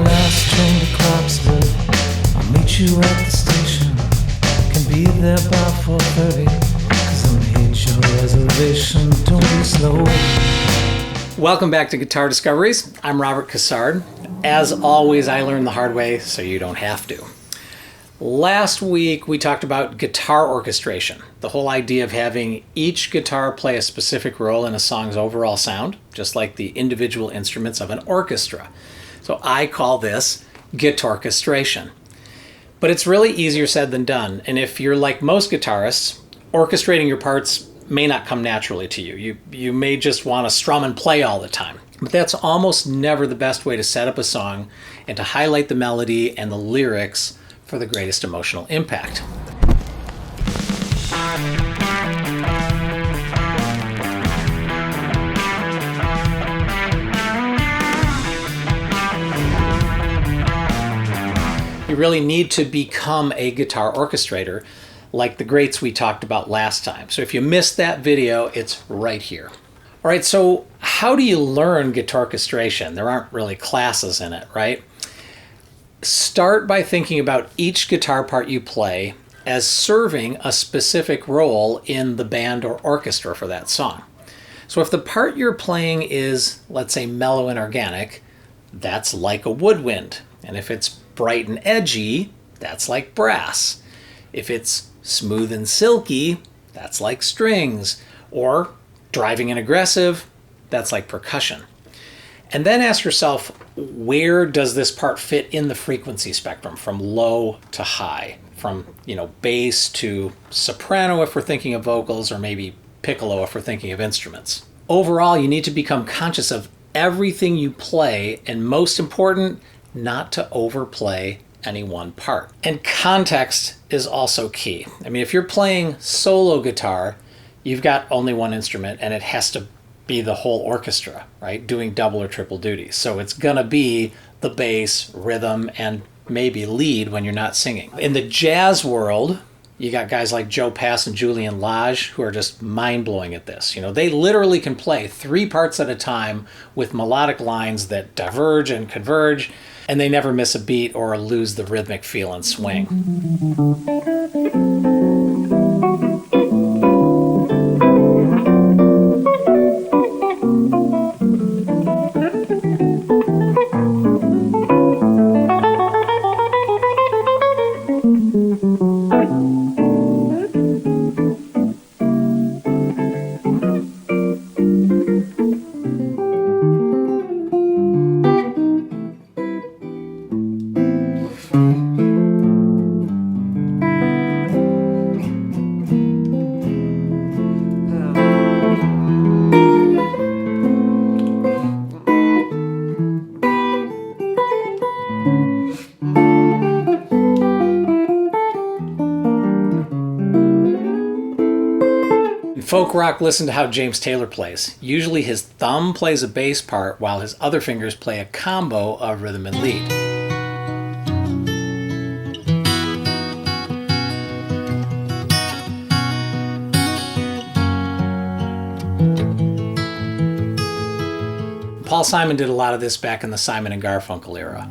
last train to Clarksville. I'll meet you at the station. Can be there by 4:30. 'Cause I'm hit your reservation. Don't be slow. Welcome back to Guitar Discoveries. I'm Robert Cassard. As always, I learn the hard way, so you don't have to. Last week, we talked about guitar orchestration, the whole idea of having each guitar play a specific role in a song's overall sound, just like the individual instruments of an orchestra. So I call this Guitorchestration. But it's really easier said than done, and if you're like most guitarists, orchestrating your parts may not come naturally to you. You may just want to strum and play all the time. But that's almost never the best way to set up a song and to highlight the melody and the lyrics for the greatest emotional impact. You really need to become a guitar orchestrator, like the greats we talked about last time. So if you missed that video, it's right here. All right, so how do you learn Guitorchestration? There aren't really classes in it, right? Start by thinking about each guitar part you play as serving a specific role in the band or orchestra for that song. So if the part you're playing is, let's say, mellow and organic, that's like a woodwind. And if it's bright and edgy, that's like brass. If it's smooth and silky, that's like strings. Or driving and aggressive, that's like percussion. And then ask yourself, where does this part fit in the frequency spectrum from low to high? From, bass to soprano if we're thinking of vocals, or maybe piccolo if we're thinking of instruments. Overall, you need to become conscious of everything you play, and most important, not to overplay any one part. And context is also key. I mean, if you're playing solo guitar, you've got only one instrument and it has to be the whole orchestra, right? Doing double or triple duty. So it's gonna be the bass, rhythm, and maybe lead when you're not singing. In the jazz world, you got guys like Joe Pass and Julian Lage who are just mind-blowing at this. They literally can play 3 parts at a time with melodic lines that diverge and converge, and they never miss a beat or lose the rhythmic feel and swing. Folk rock, listen to how James Taylor plays. Usually his thumb plays a bass part while his other fingers play a combo of rhythm and lead. Paul Simon did a lot of this back in the Simon and Garfunkel era.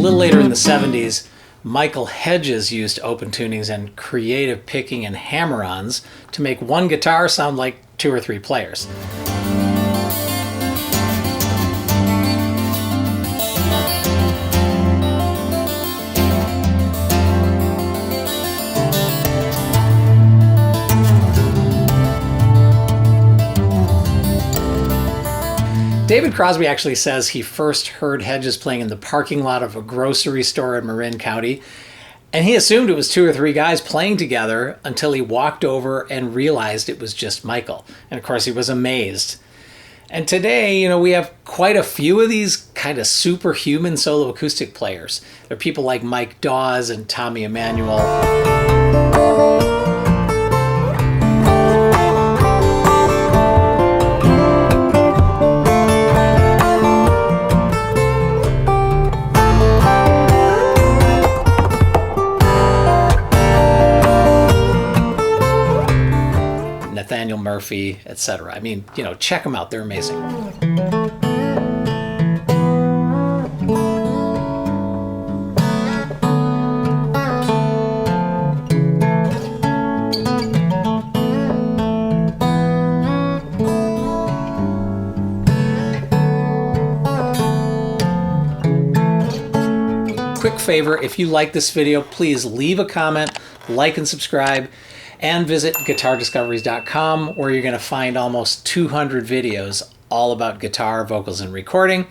Later in the 70s, Michael Hedges used open tunings and creative picking and hammer-ons to make one guitar sound like 2 or 3 players. David Crosby actually says he first heard Hedges playing in the parking lot of a grocery store in Marin County, and he assumed it was 2 or 3 guys playing together until he walked over and realized it was just Michael. And of course, he was amazed. And today, we have quite a few of these kind of superhuman solo acoustic players. There are people like Mike Dawes and Tommy Emmanuel. Murphy, etc. I mean, check them out. They're amazing. Quick favor, if you like this video, please leave a comment, like and subscribe, and visit guitardiscoveries.com, where you're going to find almost 200 videos all about guitar, vocals, and recording,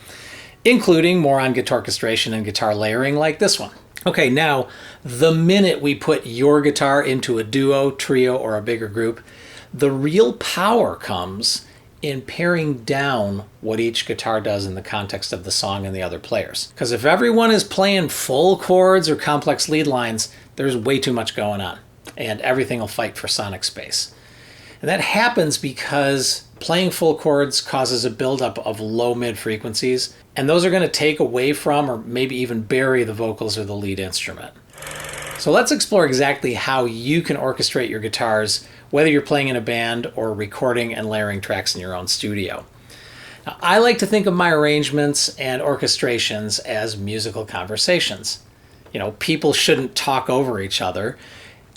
including more on Guitorchestration and guitar layering like this one. Okay, now, the minute we put your guitar into a duo, trio, or a bigger group, the real power comes in paring down what each guitar does in the context of the song and the other players. Because if everyone is playing full chords or complex lead lines, there's way too much going on, and everything will fight for sonic space. And that happens because playing full chords causes a buildup of low-mid frequencies, and those are going to take away from or maybe even bury the vocals or the lead instrument. So let's explore exactly how you can orchestrate your guitars, whether you're playing in a band or recording and layering tracks in your own studio. Now, I like to think of my arrangements and orchestrations as musical conversations. People shouldn't talk over each other,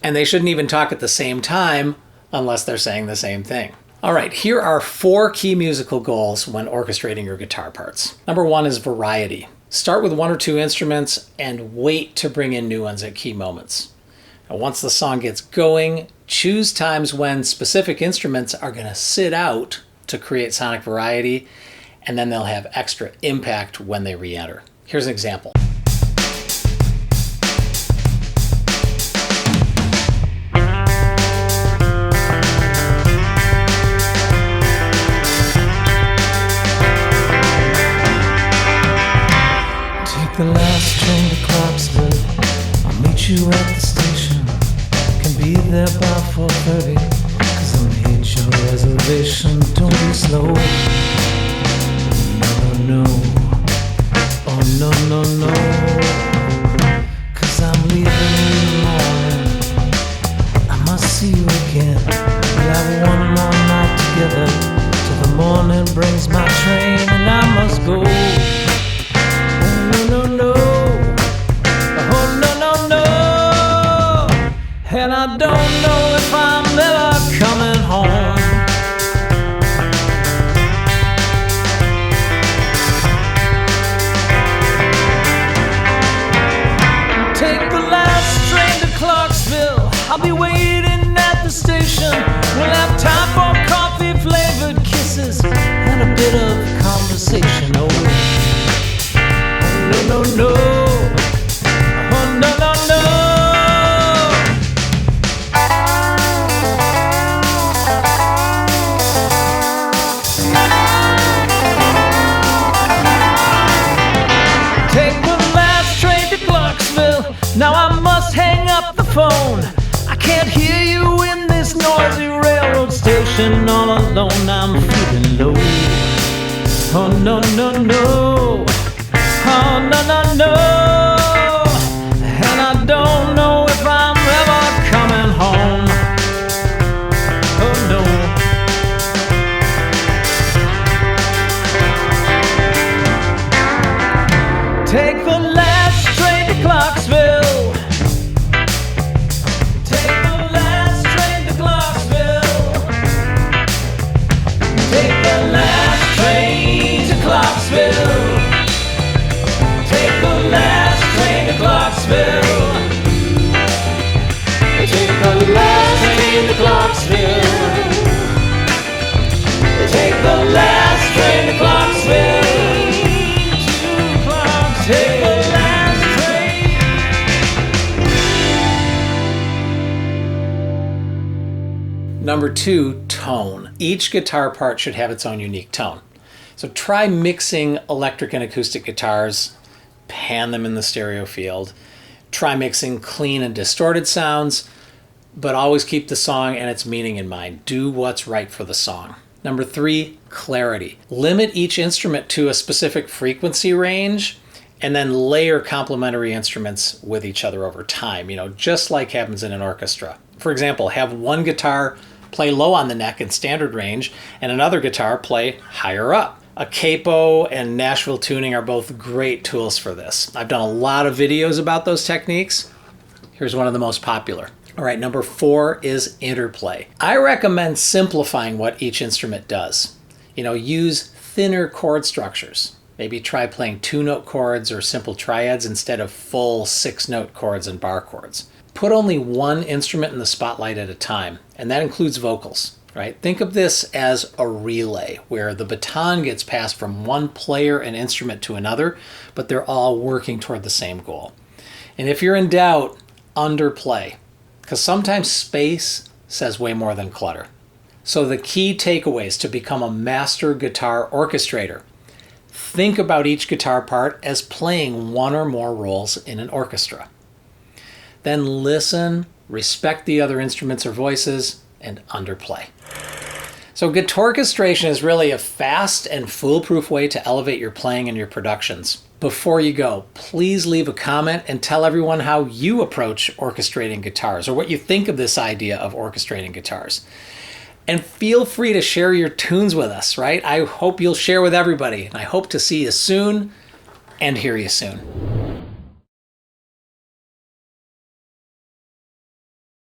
and they shouldn't even talk at the same time unless they're saying the same thing. All right, here are 4 key musical goals when orchestrating your guitar parts. Number 1 is variety. Start with 1 or 2 instruments and wait to bring in new ones at key moments. Now, once the song gets going, choose times when specific instruments are going to sit out to create sonic variety, and then they'll have extra impact when they re-enter. Here's an example. The last train to Clarksville, I'll meet you at the station. Can be there by 4:30, cause I'm hit your reservation. Don't be slow. No, oh no, cause I'm leaving in the morning. I must see you again. We'll have one more night together, till the morning brings my train, and I must go. And I don't know if I'm ever coming home. Take the last train to Clarksville. I'll be waiting at the station. We'll have time for coffee-flavored kisses and a bit of conversation. Oh, no. Oh, no. Now I must hang up the phone. I can't hear you in this noisy railroad station. All alone, I'm feeling low. Oh no. Oh no. And I don't know if I'm ever coming home. Oh no. Take the last train to Clarksville. Number 2, tone. Each guitar part should have its own unique tone. So try mixing electric and acoustic guitars, pan them in the stereo field. Try mixing clean and distorted sounds, but always keep the song and its meaning in mind. Do what's right for the song. Number 3, clarity. Limit each instrument to a specific frequency range and then layer complementary instruments with each other over time, just like happens in an orchestra. For example, have one guitar play low on the neck in standard range, and another guitar play higher up. A capo and Nashville tuning are both great tools for this. I've done a lot of videos about those techniques. Here's one of the most popular. All right, number 4 is interplay. I recommend simplifying what each instrument does. Use thinner chord structures. Maybe try playing 2-note chords or simple triads instead of full 6-note chords and bar chords. Put only one instrument in the spotlight at a time, and that includes vocals. Right? Think of this as a relay where the baton gets passed from one player and instrument to another, but they're all working toward the same goal. And if you're in doubt, underplay, because sometimes space says way more than clutter. So the key takeaways to become a master guitar orchestrator. Think about each guitar part as playing one or more roles in an orchestra. Then listen, respect the other instruments or voices, and underplay. So Guitorchestration is really a fast and foolproof way to elevate your playing and your productions. Before you go, please leave a comment and tell everyone how you approach orchestrating guitars or what you think of this idea of orchestrating guitars. And feel free to share your tunes with us, right? I hope you'll share with everybody, and I hope to see you soon and hear you soon.